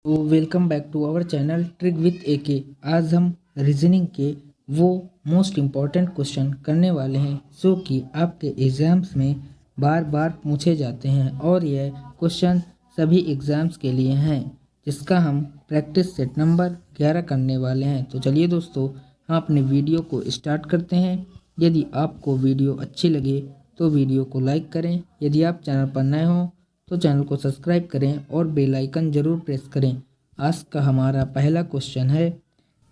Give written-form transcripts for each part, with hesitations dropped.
तो welcome back to our channel trick with AK. आज हम रीजनिंग के वो मोस्ट इम्पॉर्टेंट क्वेश्चन करने वाले हैं जो कि आपके एग्ज़ाम्स में बार बार पूछे जाते हैं और यह क्वेश्चन सभी एग्ज़ाम्स के लिए हैं, जिसका हम प्रैक्टिस सेट नंबर 11 करने वाले हैं। तो चलिए दोस्तों, हम अपने वीडियो को स्टार्ट करते हैं। यदि आपको वीडियो अच्छी लगे तो वीडियो को लाइक करें। यदि आप चैनल पर नए हों तो चैनल को सब्सक्राइब करें और बेल आइकन ज़रूर प्रेस करें। आज का हमारा पहला क्वेश्चन है,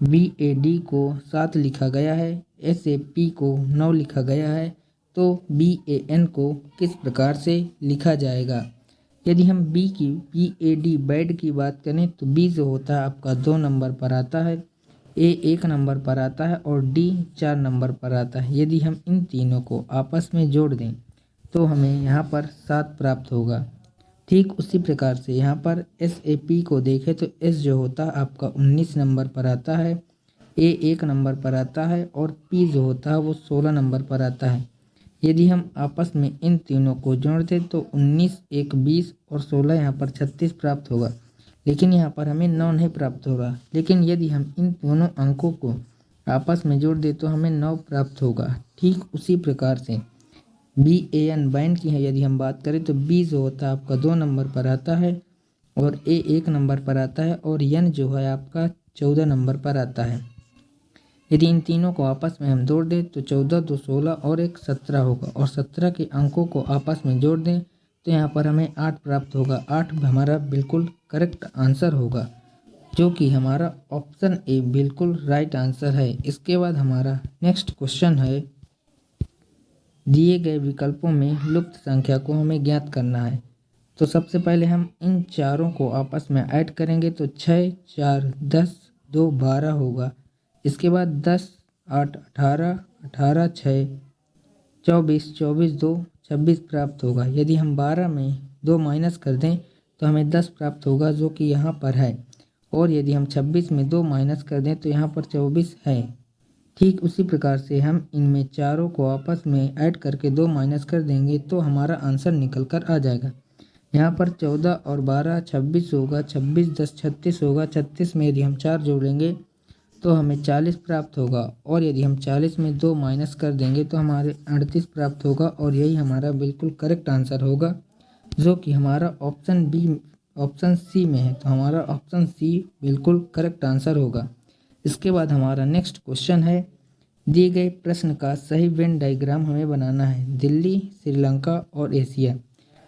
BAD को 7 लिखा गया है, SAP को 9 लिखा गया है, तो BAN को किस प्रकार से लिखा जाएगा। यदि हम BAD बैड की बात करें तो B जो होता है आपका 2 नंबर पर आता है, A 1 नंबर पर आता है और D 4 नंबर पर आता है। यदि हम इन तीनों को आपस में जोड़ दें तो हमें यहाँ पर 7 प्राप्त होगा। ठीक उसी प्रकार से यहाँ पर SAP को देखें तो S जो होता है आपका 19 नंबर पर आता है, A 1 नंबर पर आता है और P जो होता है वो 16 नंबर पर आता है। यदि हम आपस में इन तीनों को जोड़ दें तो 19 1 20 और 16 यहाँ पर 36 प्राप्त होगा, लेकिन यहाँ पर हमें 9 नहीं प्राप्त होगा। लेकिन यदि हम इन दोनों अंकों को आपस में जोड़ दें तो हमें 9 प्राप्त होगा। ठीक उसी प्रकार से BAN बैन की है यदि हम बात करें तो B जो होता है आपका 2 नंबर पर आता है और A 1 नंबर पर आता है और N जो है आपका 14 नंबर पर आता है। यदि इन तीनों को आपस में हम जोड़ दें तो 14 2 16 और 1 17 होगा और 17 के अंकों को आपस में जोड़ दें तो यहाँ पर हमें 8 प्राप्त होगा। 8 हमारा बिल्कुल करेक्ट आंसर होगा, जो कि हमारा ऑप्शन ए बिल्कुल राइट आंसर है। इसके बाद हमारा नेक्स्ट क्वेश्चन है, दिए गए विकल्पों में लुप्त संख्या को हमें ज्ञात करना है। तो सबसे पहले हम इन चारों को आपस में ऐड करेंगे तो 6 4 10 2 12 होगा। इसके बाद 10 8 18 18 6 24 24 2 26 प्राप्त होगा। यदि हम 12 में 2 माइनस कर दें तो हमें 10 प्राप्त होगा, जो कि यहाँ पर है। और यदि हम 26 में 2 माइनस कर दें तो यहाँ पर 24 है। ठीक उसी प्रकार से हम इनमें चारों को आपस में ऐड करके 2 माइनस कर देंगे तो हमारा आंसर निकल कर आ जाएगा। यहाँ पर 14 और 12 26 होगा, 26 10 36 होगा। 36 में यदि हम 4 जोड़ेंगे तो हमें 40 प्राप्त होगा और यदि हम 40 में 2 माइनस कर देंगे तो हमारे 38 प्राप्त होगा और यही हमारा बिल्कुल करेक्ट आंसर होगा, जो कि हमारा ऑप्शन सी में है। तो हमारा ऑप्शन सी बिल्कुल करेक्ट आंसर होगा। इसके बाद हमारा नेक्स्ट क्वेश्चन है, दिए गए प्रश्न का सही वेन डायग्राम हमें बनाना है। दिल्ली, श्रीलंका और एशिया।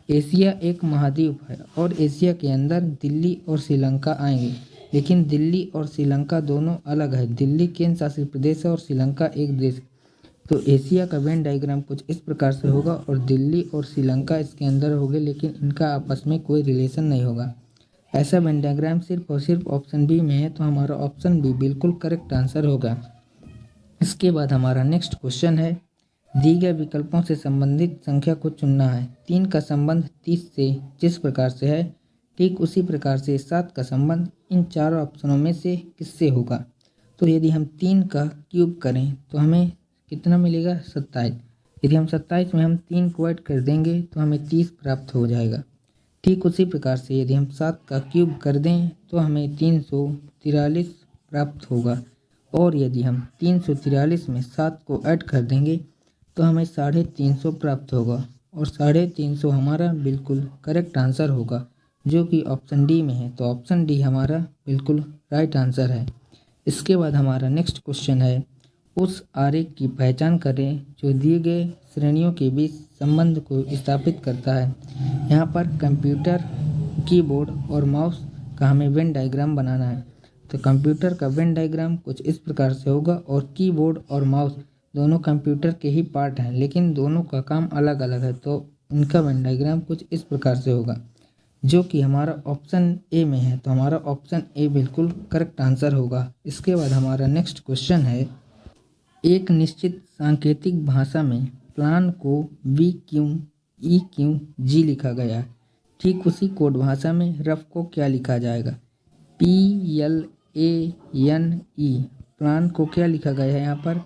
एशिया एक महाद्वीप है और एशिया के अंदर दिल्ली और श्रीलंका आएंगे, लेकिन दिल्ली और श्रीलंका दोनों अलग है। दिल्ली केंद्र शासित प्रदेश है और श्रीलंका एक देश। तो एशिया का वेन डायग्राम कुछ इस प्रकार से होगा और दिल्ली और श्रीलंका इसके अंदर होंगे, लेकिन इनका आपस में कोई रिलेशन नहीं होगा। ऐसा वेन डायग्राम सिर्फ और सिर्फ ऑप्शन बी में है, तो हमारा ऑप्शन बी बिल्कुल करेक्ट आंसर होगा। इसके बाद हमारा नेक्स्ट क्वेश्चन है, दिए गए विकल्पों से संबंधित संख्या को चुनना है। 3 का संबंध 30 से जिस प्रकार से है, ठीक उसी प्रकार से 7 का संबंध इन चारों ऑप्शनों में से किससे होगा। तो यदि हम 3 का क्यूब करें तो हमें कितना मिलेगा, 27। यदि हम 27 में हम 3 को ऐड कर देंगे तो हमें 30 प्राप्त हो जाएगा। ठीक उसी प्रकार से यदि हम 7 का क्यूब कर दें तो हमें 343 प्राप्त होगा और यदि हम 343 में 7 को ऐड कर देंगे तो हमें 350 प्राप्त होगा और 350 हमारा बिल्कुल करेक्ट आंसर होगा, जो कि ऑप्शन डी में है। तो ऑप्शन डी हमारा बिल्कुल राइट आंसर है। इसके बाद हमारा नेक्स्ट क्वेश्चन है, उस आरेख की पहचान करें जो दिए गए श्रेणियों के बीच संबंध को स्थापित करता है। यहाँ पर कंप्यूटर, कीबोर्ड और माउस का हमें वेन डायग्राम बनाना है। तो कंप्यूटर का वेन डायग्राम कुछ इस प्रकार से होगा और कीबोर्ड और माउस दोनों कंप्यूटर के ही पार्ट हैं, लेकिन दोनों का काम अलग अलग है। तो इनका वेन डायग्राम कुछ इस प्रकार से होगा, जो कि हमारा ऑप्शन ए में है। तो हमारा ऑप्शन ए बिल्कुल करेक्ट आंसर होगा। इसके बाद हमारा नेक्स्ट क्वेश्चन है, एक निश्चित सांकेतिक भाषा में प्लान को VQEQG लिखा गया है। ठीक उसी कोड भाषा में रफ को क्या लिखा जाएगा, PLANE। प्लान को क्या लिखा गया है, यहाँ पर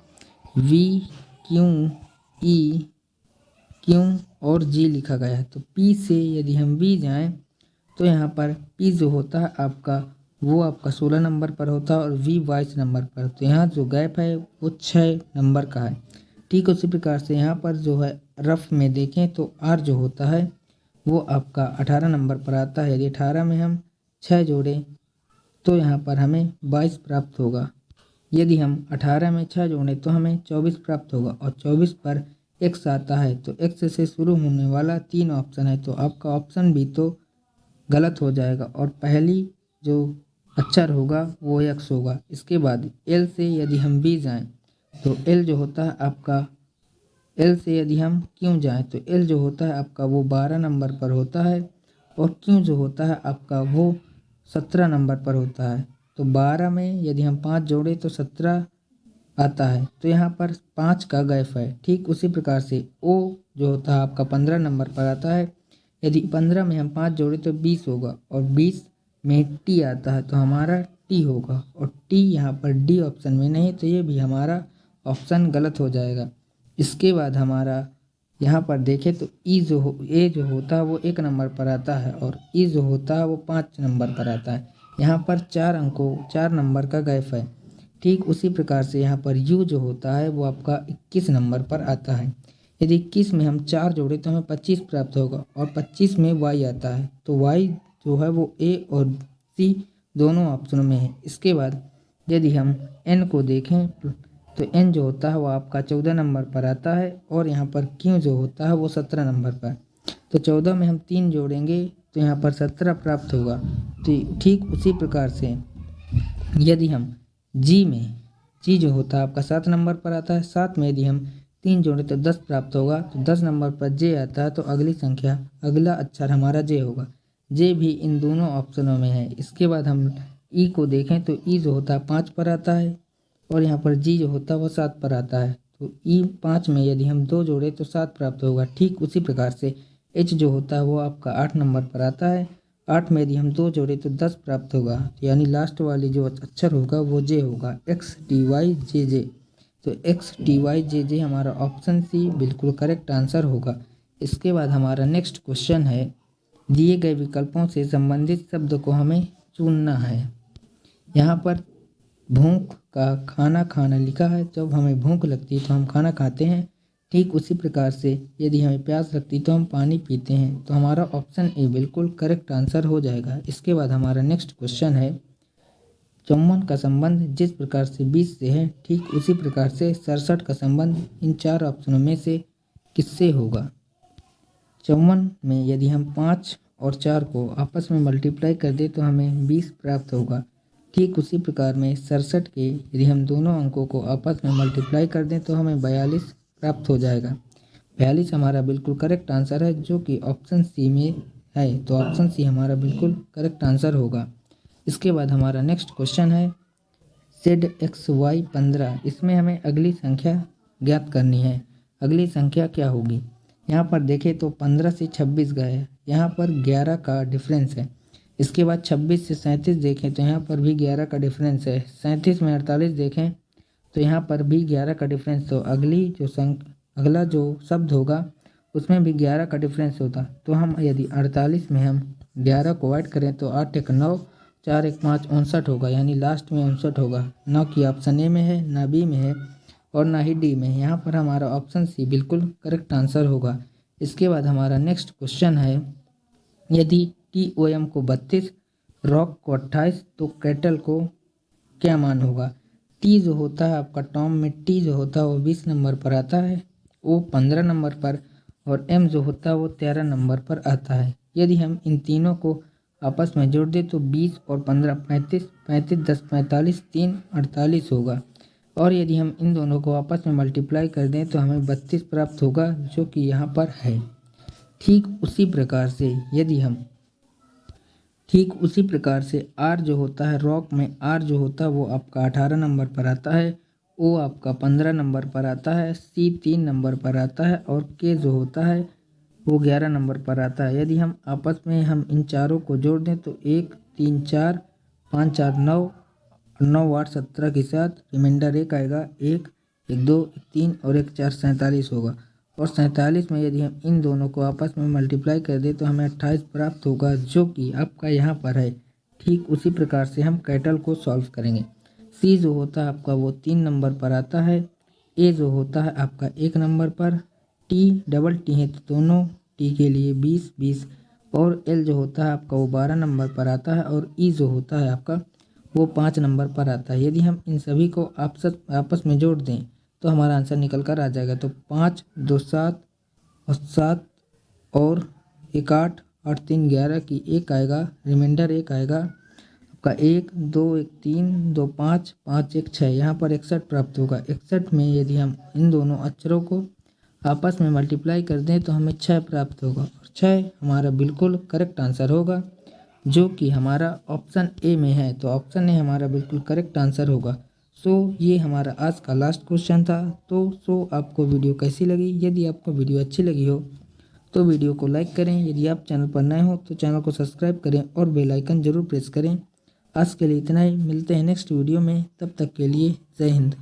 VQEQ और G लिखा गया है। तो P से यदि हम V जाएं तो यहाँ पर P जो होता है आपका वो आपका 16 नंबर पर होता है और V 22 नंबर पर। तो यहाँ जो गैप है वो 6 नंबर का है। ठीक उसी प्रकार से यहाँ पर जो है रफ में देखें तो R जो होता है वो आपका 18 नंबर पर आता है। यदि 18 में हम 6 जोड़ें तो यहाँ पर हमें 22 प्राप्त होगा। यदि हम 18 में 6 जोड़ें तो हमें 24 प्राप्त होगा और 24 पर x आता है। तो x से शुरू होने वाला 3 ऑप्शन है, तो आपका ऑप्शन भी तो गलत हो जाएगा और पहली जो अक्षर होगा वो x होगा। इसके बाद l से यदि हम b जाएं तो l जो होता है आपका l से यदि हम q जाएं तो l जो होता है आपका वो 12 नंबर पर होता है और q जो होता है आपका वो 17 नंबर पर होता है। तो 12 में यदि हम 5 जोड़ें तो 17 आता है। तो यहाँ पर 5 का गैप है। ठीक उसी प्रकार से O जो होता है आपका 15 नंबर पर आता है। यदि 15 में हम 5 जोड़ें तो 20 होगा और 20 में T आता है तो हमारा T होगा और T यहाँ पर D ऑप्शन में नहीं, तो ये भी हमारा ऑप्शन गलत हो जाएगा। इसके बाद हमारा यहाँ पर देखें तो A जो होता है वो 1 नंबर पर आता है और E जो होता है वो 5 नंबर पर आता है। यहाँ पर 4 नंबर का गैप है। ठीक उसी प्रकार से यहाँ पर U जो होता है वो आपका 21 नंबर पर आता है। यदि 21 में हम 4 जोड़े तो हमें 25 प्राप्त होगा और 25 में Y आता है। तो Y जो है वो A और C दोनों ऑप्शनों में है। इसके बाद यदि हम N को देखें तो N जो होता है वो आपका 14 नंबर पर आता है और यहाँ पर Q जो होता है वो 17 नंबर पर। तो 14 में हम 3 जोड़ेंगे तो यहाँ पर 17 प्राप्त होगा। तो ठीक उसी प्रकार से यदि हम G जो होता है आपका 7 नंबर पर आता है। 7 में यदि हम 3 जोड़ें तो 10 प्राप्त होगा। तो 10 नंबर पर J आता है तो अगला अक्षर हमारा J होगा। J भी इन दोनों ऑप्शनों में है। इसके बाद हम E को देखें तो E जो होता है 5 पर आता है और यहाँ पर G जो होता है वो 7 पर आता है। तो E 5 में यदि हम 2 जोड़ें तो 7 प्राप्त होगा। ठीक उसी प्रकार से H जो होता है वो आपका 8 नंबर पर आता है। 8 में यदि हम 2 जोड़ें तो 10 प्राप्त होगा, यानी लास्ट वाली जो अक्षर होगा वो J होगा, XTYJJ। तो XTYJJ हमारा ऑप्शन C बिल्कुल करेक्ट आंसर होगा। इसके बाद हमारा नेक्स्ट क्वेश्चन है, दिए गए विकल्पों से संबंधित शब्द को हमें चुनना है। यहाँ पर भूख का खाना खाना लिखा है। जब हमें भूख लगती है तो हम खाना खाते हैं। ठीक उसी प्रकार से यदि हमें प्यास लगती तो हम पानी पीते हैं। तो हमारा ऑप्शन ए बिल्कुल करेक्ट आंसर हो जाएगा। इसके बाद हमारा नेक्स्ट क्वेश्चन है, 54 का संबंध जिस प्रकार से 20 से है ठीक उसी प्रकार से 67 का संबंध इन 4 ऑप्शनों में से किससे होगा। 54 में यदि हम 5 और 4 को आपस में मल्टीप्लाई कर दें तो हमें 20 प्राप्त होगा। ठीक उसी प्रकार में 67 के यदि हम दोनों अंकों को आपस में मल्टीप्लाई कर दें तो हमें 42 प्राप्त हो जाएगा। 42 हमारा बिल्कुल करेक्ट आंसर है जो कि ऑप्शन सी में है। तो ऑप्शन सी हमारा बिल्कुल करेक्ट आंसर होगा। इसके बाद हमारा नेक्स्ट क्वेश्चन है, ZXY 15। इसमें हमें अगली संख्या ज्ञात करनी है। अगली संख्या क्या होगी। यहाँ पर देखें तो 15 से 26 गए, यहाँ पर 11 का डिफरेंस है। इसके बाद 26 से 37 देखें तो यहाँ पर भी 11 का डिफरेंस है। 37 में 48 देखें तो यहाँ पर भी 11 का डिफरेंस। तो अगला जो शब्द होगा उसमें भी 11 का डिफरेंस होता। तो हम यदि 48 में हम 11 को ऐड करें तो 8 एक 9, 4 एक 5 59 होगा, यानी लास्ट में 59 होगा। ना कि ऑप्शन ए में है, ना बी में है और ना ही डी में है। यहाँ पर हमारा ऑप्शन सी बिल्कुल करेक्ट आंसर होगा। इसके बाद हमारा नेक्स्ट क्वेश्चन है, यदि TOM को 32, रॉक को 28 तो कैटल को क्या मान होगा। T जो होता है आपका टॉम में T जो होता है वो 20 नंबर पर आता है, O 15 नंबर पर और M जो होता है वो 13 नंबर पर आता है। यदि हम इन तीनों को आपस में जोड़ दें तो 20 और 15 35, 35 10 45, 3 48 होगा। और यदि हम इन दोनों को आपस में मल्टीप्लाई कर दें तो हमें 32 प्राप्त होगा, जो कि यहाँ पर है। ठीक उसी प्रकार से R जो होता है, रॉक में R जो होता है वो आपका 18 नंबर पर आता है, O आपका 15 नंबर पर आता है, C 3 नंबर पर आता है और K जो होता है वो 11 नंबर पर आता है। यदि हम आपस में इन चारों को जोड़ दें तो 1 3 4 5 4 9 9 8 17 के साथ रिमाइंडर 1 आएगा, 1 1 2 1 3 और 1 4 47 होगा। और 47 में यदि हम इन दोनों को आपस में मल्टीप्लाई कर दें तो हमें 28 प्राप्त होगा, जो कि आपका यहाँ पर है। ठीक उसी प्रकार से हम कैटल को सॉल्व करेंगे। सी जो होता है आपका वो 3 नंबर पर आता है, ए जो होता है आपका 1 नंबर पर, टी डबल टी है तो दोनों टी के लिए 20-20, और एल जो होता है आपका वो 12 नंबर पर आता है, और ई जो होता है आपका वो 5 नंबर पर आता है। यदि हम इन सभी को आपस में जोड़ दें तो हमारा आंसर निकल कर आ जाएगा। तो 5 2 7 और 7 और 1 8 8 3 11 की 1 आएगा, रिमाइंडर 1 आएगा आपका 1 2 1 3 2 5 5 1 6, यहाँ पर 61 प्राप्त होगा। 61 में यदि हम इन दोनों अक्षरों को आपस में मल्टीप्लाई कर दें तो हमें 6 प्राप्त होगा, और 6 हमारा बिल्कुल करेक्ट आंसर होगा, जो कि हमारा ऑप्शन ए में है। तो ऑप्शन ए हमारा बिल्कुल करेक्ट आंसर होगा। सो ये हमारा आज का लास्ट क्वेश्चन था। तो आपको वीडियो कैसी लगी? यदि आपको वीडियो अच्छी लगी हो तो वीडियो को लाइक करें, यदि आप चैनल पर नए हो तो चैनल को सब्सक्राइब करें और बेल आइकन ज़रूर प्रेस करें। आज के लिए इतना ही, मिलते हैं नेक्स्ट वीडियो में, तब तक के लिए जय हिंद।